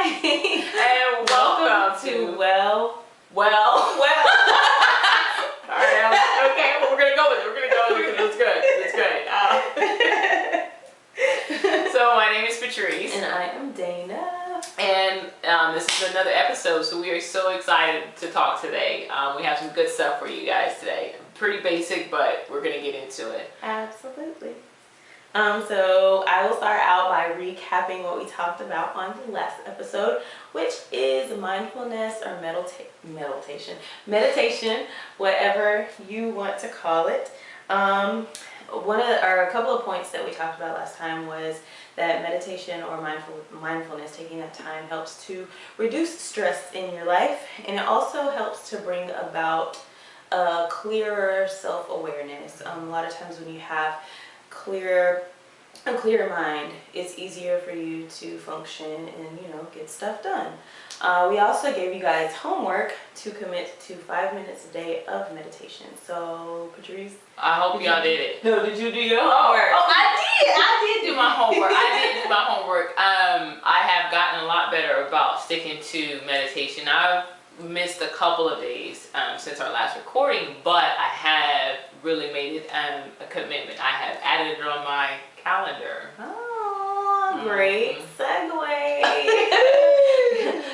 Hi, And welcome to well. All right, okay, well, we're gonna go with it. Because it's good. So my name is Patrice, And I am Dana. and this is another episode. So we are so excited to talk today. We have some good stuff for you guys today. Pretty basic, but we're gonna get into it. Absolutely. So I will start out by recapping what we talked about on the last episode, which is mindfulness or meditation, whatever you want to call it. A couple of points that we talked about last time was that meditation or mindfulness, taking that time, helps to reduce stress in your life, and it also helps to bring about a clearer self-awareness. A lot of times when you have a clear mind, it's easier for you to function and get stuff done. We also gave you guys homework to commit to 5 minutes a day of meditation. So Patrice, I hope y'all did it. no, did you do your homework? Oh, I did do my homework. I have gotten a lot better about sticking to meditation. I've missed a couple of days since our last recording, but I have really made it a commitment. I have added it on my calendar. Oh, great segue.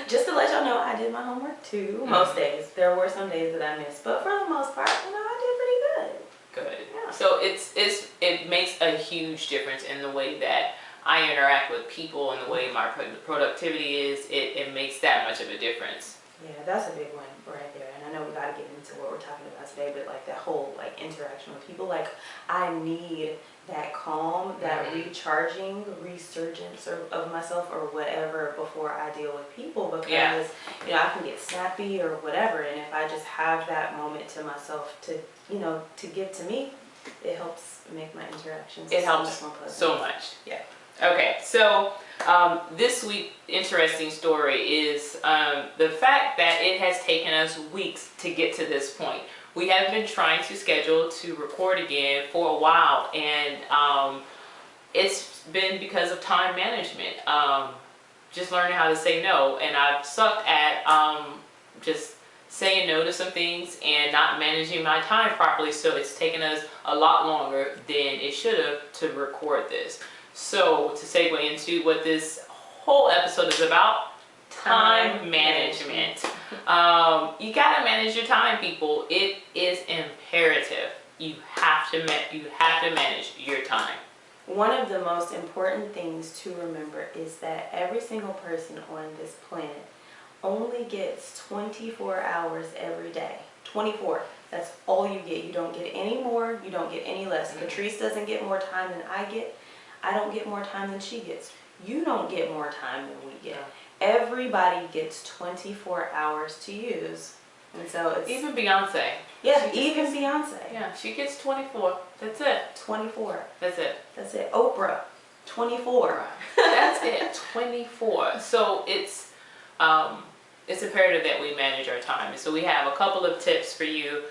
Just to let y'all know, I did my homework too. Most days. There were some days that I missed, but for the most part, I did pretty good. Good. Yeah. So it makes a huge difference in the way that I interact with people and the way my productivity is. It makes that much of a difference. Yeah, that's a big one right there. And I know we got to get into what we're talking about today, but like that whole interaction with people, I need that calm, that recharging resurgence of myself or whatever before I deal with people, because I can get snappy or whatever, and if I just have that moment to myself to give to me, it helps make my interactions helps more pleasant. so much. Yeah. Okay, so this week's interesting story is the fact that it has taken us weeks to get to this point. We have been trying to schedule to record again for a while, and it's been because of time management. Just learning how to say no, and I've sucked at just saying no to some things and not managing my time properly, so it's taken us a lot longer than it should have to record this. So to segue into what this whole episode is about, time management. You gotta manage your time, people. It is imperative. You have to manage your time. One of the most important things to remember is that every single person on this planet only gets 24 hours every day. 24. That's all you get. You don't get any more. You don't get any less. Patrice doesn't get more time than I get. I don't get more time than she gets. You don't get more time than we get. Everybody gets 24 hours to use. And so it's... Even Beyonce. Yeah, even Beyonce. Yeah, she gets 24. That's it. 24. That's it. That's it. Oprah, 24. That's it. 24. So it's imperative that we manage our time. And so we have a couple of tips for you.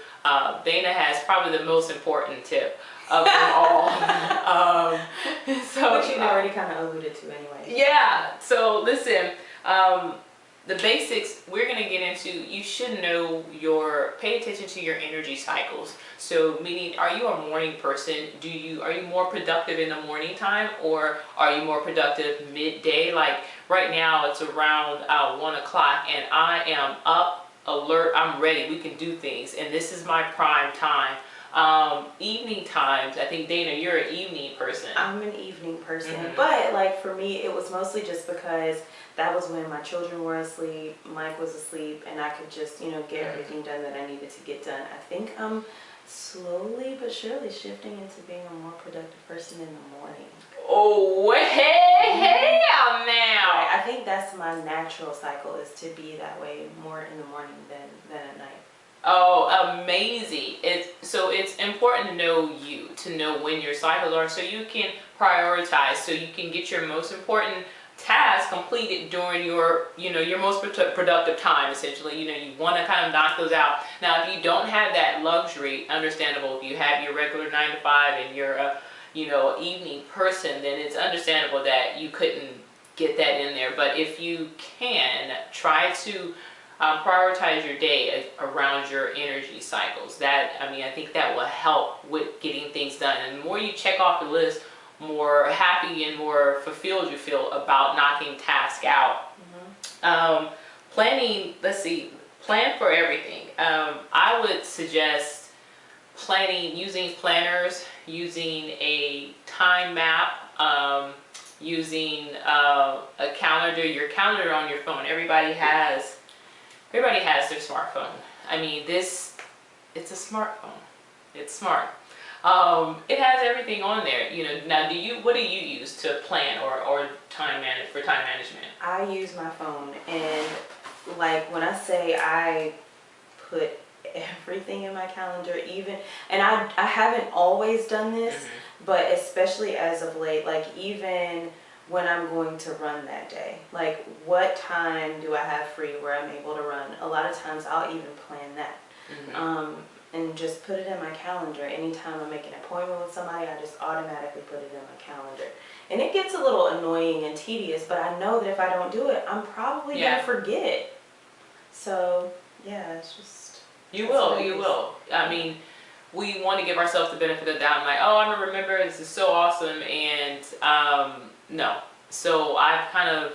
Dana has probably the most important tip of them all. Which you've already kind of alluded to anyway. Yeah. So listen, the basics we're going to get into. You should pay attention to your energy cycles. So meaning, are you a morning person? Are you more productive in the morning time, or are you more productive midday? Like right now it's around 1 o'clock and I am up, alert, I'm ready, we can do things, and this is my prime time. Evening times, I think, Dana, you're an evening person. I'm an evening person, but for me, it was mostly just because that was when my children were asleep, Mike was asleep, and I could just, get everything done that I needed to get done. I think I'm slowly but surely shifting into being a more productive person in the morning. Oh, hey now. I think that's my natural cycle, is to be that way more in the morning than at night. Oh, amazing. It's important to know when your cycles are, so you can prioritize, so you can get your most important tasks completed during your most productive time, essentially. You want to kind of knock those out. Now, if you don't have that luxury, understandable. If you have your regular 9 to 5 and you're a evening person, then it's understandable that you couldn't get that in there. But if you can, try to prioritize your day around your energy cycles. I think that will help with getting things done. And the more you check off the list, more happy and more fulfilled you feel about knocking tasks out. Planning, let's see, plan for everything. I would suggest planning, using planners, using a time map, using a calendar, your calendar on your phone. Everybody has their smartphone. I mean, it's a smartphone. It's smart. It has everything on there. Now, what do you use to plan or time management? I use my phone, and like when I say I put everything in my calendar, and I haven't always done this, but especially as of late, like even when I'm going to run that day, like what time do I have free where I'm able to run? A lot of times I'll even plan that. And just put it in my calendar. Anytime I make an appointment with somebody, I just automatically put it in my calendar. And it gets a little annoying and tedious, but I know that if I don't do it, I'm probably going to forget. So, yeah, it's just... You will. I mean, we want to give ourselves the benefit of the doubt. Like, oh, I'm going to remember, this is so awesome, and no. So I've kind of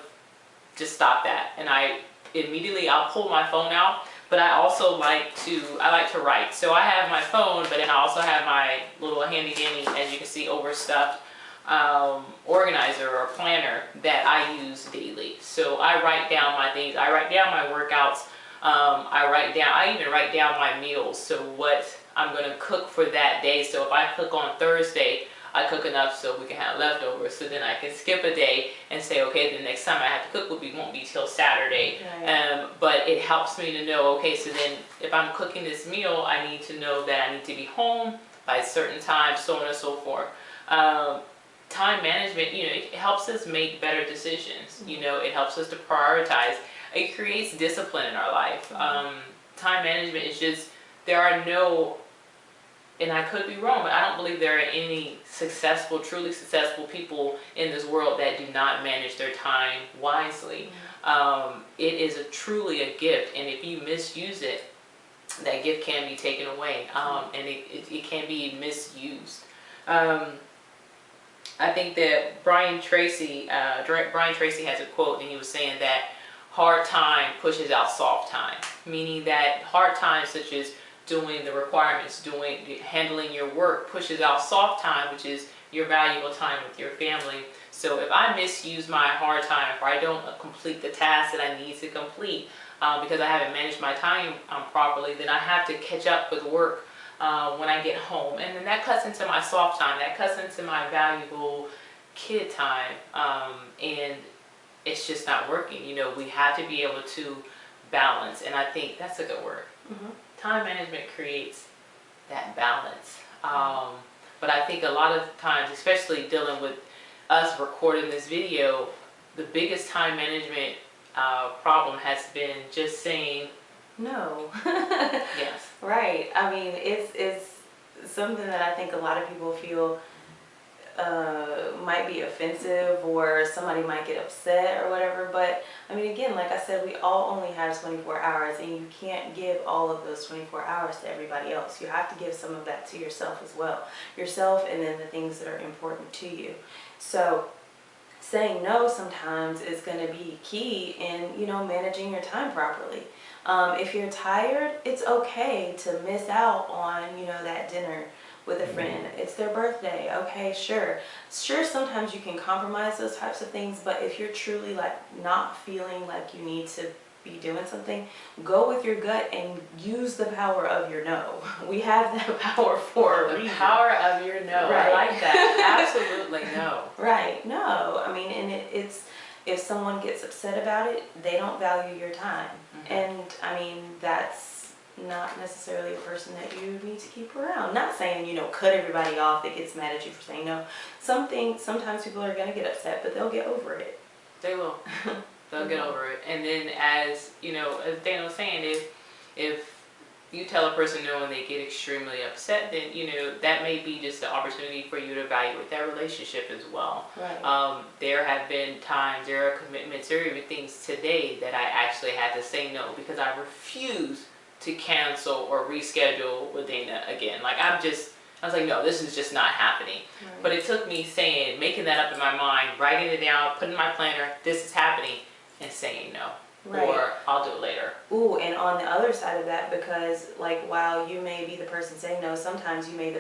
just stopped that. And I'll pull my phone out. But I also like to write. So I have my phone, but then I also have my little handy dandy, as you can see, overstuffed organizer or planner that I use daily. So I write down my things. I write down my workouts. I even write down my meals. So what I'm going to cook for that day. So if I cook on Thursday, I cook enough so we can have leftovers, so then I can skip a day and say, okay, the next time I have to cook won't be till Saturday. Right. But it helps me to know, okay, so then if I'm cooking this meal, I need to know that I need to be home by a certain time, so on and so forth. Time management, it helps us make better decisions. It helps us to prioritize. It creates discipline in our life. Time management is just, there are no... And I could be wrong, but I don't believe there are any truly successful people in this world that do not manage their time wisely. It is truly a gift, and if you misuse it, that gift can be taken away, and it can be misused. I think that Brian Tracy has a quote, and he was saying that hard time pushes out soft time, meaning that hard times such as doing the requirements, handling your work, pushes out soft time, which is your valuable time with your family. So if I misuse my hard time, or I don't complete the task that I need to complete because I haven't managed my time properly, then I have to catch up with work when I get home. And then that cuts into my soft time, that cuts into my valuable kid time, and it's just not working. We have to be able to balance, and I think that's a good word. Time management creates that balance. But I think a lot of times, especially dealing with us recording this video, the biggest time management problem has been just saying no. yes. Right. I mean, it's something that I think a lot of people feel might be offensive, or somebody might get upset or whatever. But I mean, again, like I said, we all only have 24 hours, and you can't give all of those 24 hours to everybody else. You have to give some of that to yourself as well. Yourself, and then the things that are important to you. So saying no sometimes is going to be key in, managing your time properly. If you're tired, it's okay to miss out on, that dinner with a friend. It's their birthday. Okay, sure, sometimes you can compromise those types of things, but if you're truly like not feeling like you need to be doing something, go with your gut and use the power of your no. We have that power for a reason. The power of your no. Right. I like that. Absolutely no. Right. No. I mean, and it's if someone gets upset about it, they don't value your time. And I mean, that's not necessarily a person that you need to keep around. Not saying, cut everybody off that gets mad at you for saying no. Sometimes people are going to get upset, but they'll get over it. They will. They'll get over it. And then as Dana was saying, if you tell a person no and they get extremely upset, then that may be just the opportunity for you to evaluate that relationship as well. Right. There have been times, there are commitments, there are even things today that I actually had to say no because I refuse to cancel or reschedule with Dana again. Like I was like, no, this is just not happening. Right. But it took me making that up in my mind, writing it down, putting in my planner, this is happening, and saying no. Right. Or I'll do it later. Ooh, and on the other side of that, because like while you may be the person saying no, sometimes you may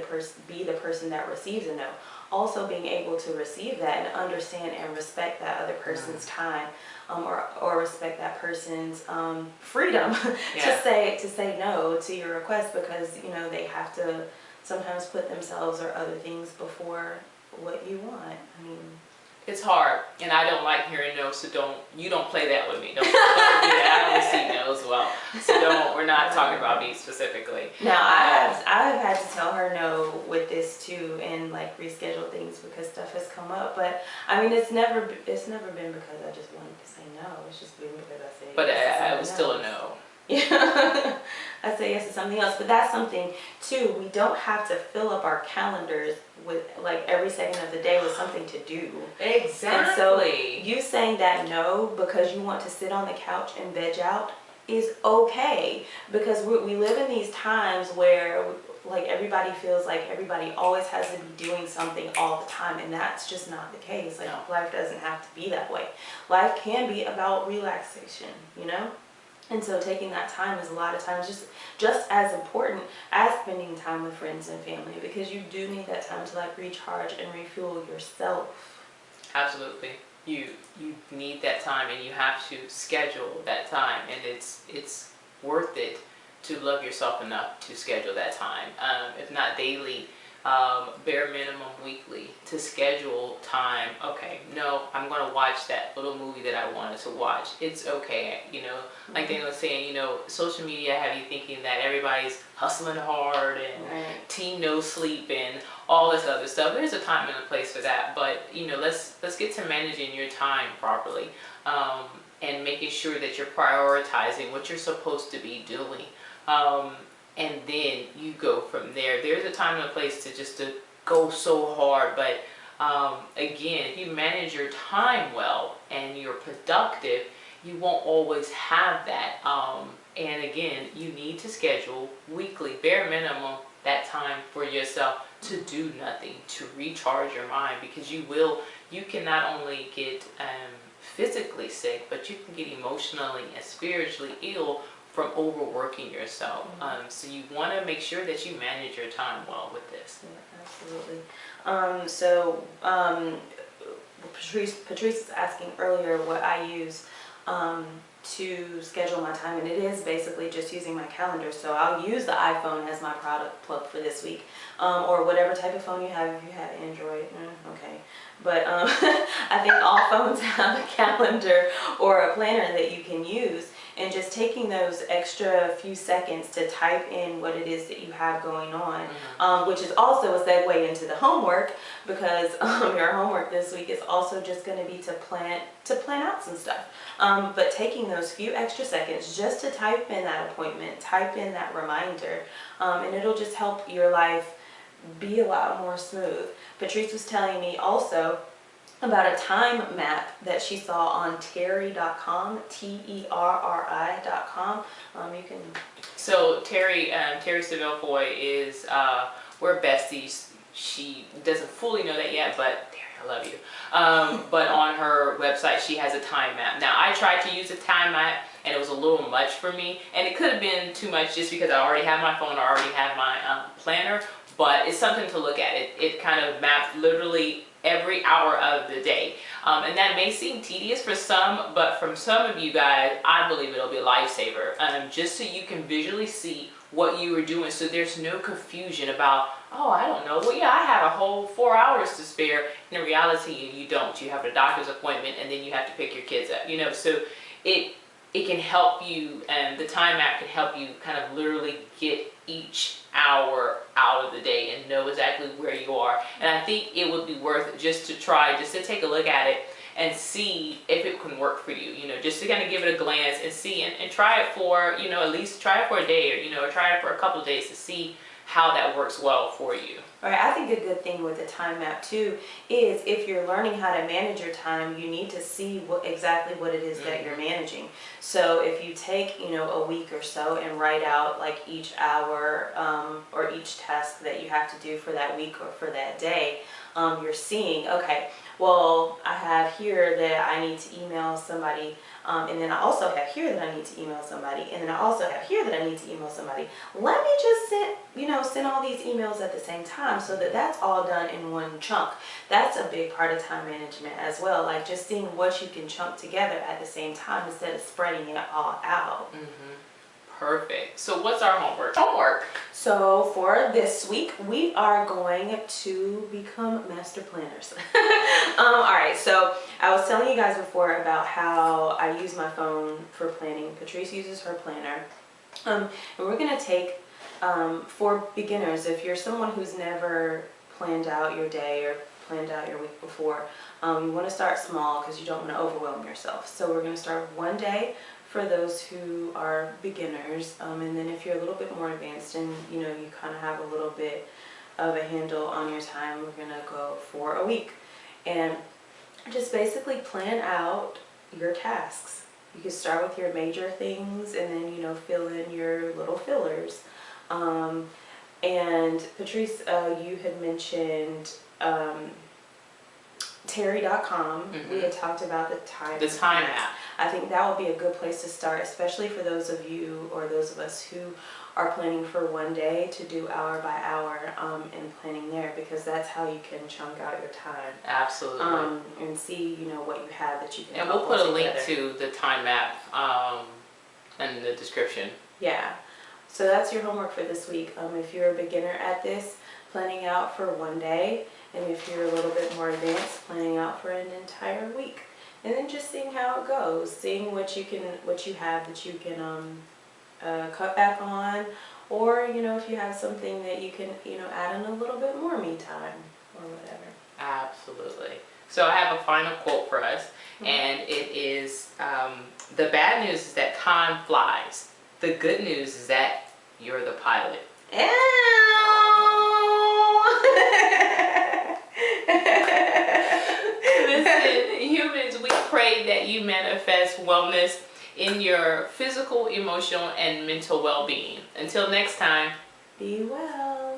be the person that receives a no. Also being able to receive that and understand and respect that other person's time, or respect that person's freedom to say no to your request, because they have to sometimes put themselves or other things before what you want. I mean, it's hard, and I don't like hearing no, so you don't play that with me. Don't do that. I don't receive no as well. So we're not talking about me specifically. Now I've had to tell her no with this too, and like reschedule things because stuff has come up. But I mean, it's never been because I just wanted to say no. It's just been because I said. But yes it was still a no. Yeah. I say yes to something else, but that's something too. We don't have to fill up our calendars with like every second of the day with something to do. Exactly. And so you saying that no because you want to sit on the couch and veg out is okay, because we live in these times where like everybody feels like everybody always has to be doing something all the time, and that's just not the case. Like life doesn't have to be that way. Life can be about relaxation, And so taking that time is a lot of times just as important as spending time with friends and family, because you do need that time to like recharge and refuel yourself. Absolutely. You need that time, and you have to schedule that time, and it's worth it to love yourself enough to schedule that time. If not daily, bare minimum weekly, to schedule time. Okay, no, I'm going to watch that little movie that I wanted to watch. It's okay. Like Dana was saying, social media have you thinking that everybody's hustling hard and team no sleep and all this other stuff. There's a time and a place for that, but let's get to managing your time properly, and making sure that you're prioritizing what you're supposed to be doing. And then you go from there. There's a time and a place to go so hard, but again, if you manage your time well and you're productive, you won't always have that. And again, you need to schedule weekly, bare minimum, that time for yourself to do nothing, to recharge your mind, because you can not only get physically sick, but you can get emotionally and spiritually ill from overworking yourself. So you want to make sure that you manage your time well with this. Yeah, absolutely. Patrice was asking earlier what I use to schedule my time, and it is basically just using my calendar. So I'll use the iPhone as my product plug for this week, or whatever type of phone you have. If you have Android, okay. But I think all phones have a calendar or a planner that you can use. And just taking those extra few seconds to type in what it is that you have going on, which is also a segue into the homework, because your homework this week is also just going to be to plan out some stuff. But taking those few extra seconds just to type in that appointment, type in that reminder, and it'll just help your life be a lot more smooth. Patrice was telling me also about a time map that she saw on terri.com, TERRI.com. You can. So Terri Seville Foy is, we're besties. She doesn't fully know that yet, but Terri, I love you. But on her website, she has a time map. Now, I tried to use a time map, and it was a little much for me, and it could have been too much just because I already have my phone, I already have my planner. But it's something to look at. It kind of maps literally every hour of the day. And that may seem tedious for some, but from some of you guys, I believe it'll be a lifesaver. Just so you can visually see what you were doing, so there's no confusion about, oh, I don't know, well, yeah, I have a whole 4 hours to spare. In reality, you don't. You have a doctor's appointment, and then you have to pick your kids up, so it can help you, and the time app can help you kind of literally get each hour out of the day and know exactly where you are. And I think it would be worth it just to take a look at it and see if it can work for you, just to kind of give it a glance and see and try it for, at least try it for a day or, or try it for a couple of days to see how that works well for you. Right, I think a good thing with the time map too is if you're learning how to manage your time, you need to see exactly what it is that you're managing. So if you take, a week or so and write out like each hour or each task that you have to do for that week or for that day, you're seeing, okay, well, I have here that I need to email somebody, and then I also have here that I need to email somebody, and then I also have here that I need to email somebody. Let me just send all these emails at the same time so that that's all done in one chunk. That's a big part of time management as well, like just seeing what you can chunk together at the same time instead of spreading it all out. Perfect. So what's our homework? So for this week, we are going to become master planners. All right, so I was telling you guys before about how I use my phone for planning. Patrice uses her planner. And we're going to take, for beginners, if you're someone who's never planned out your day or planned out your week before, you want to start small because you don't want to overwhelm yourself. So we're going to start with one day for those who are beginners, and then if you're a little bit more advanced and you kind of have a little bit of a handle on your time, we're gonna go for a week and just basically plan out your tasks. You can start with your major things and then fill in your little fillers. And Patrice, you had mentioned Terry.com. We had talked about the time app. I think that would be a good place to start, especially for those of you or those of us who are planning for one day to do hour by hour and planning there, because that's how you can chunk out your time. Absolutely. And see, what you have that you can. And we'll put a link to the time map in the description. Yeah. So that's your homework for this week. If you're a beginner at this, planning out for one day, and if you're a little bit more advanced, planning out for an entire week. And then just seeing how it goes, seeing what you have that you can cut back on, or if you have something that you can add in a little bit more me time or whatever. Absolutely. So I have a final quote for us, and it is, the bad news is that time flies. The good news is that you're the pilot. Listen, humans, we pray that you manifest wellness in your physical, emotional, and mental well-being. Until next time, be well.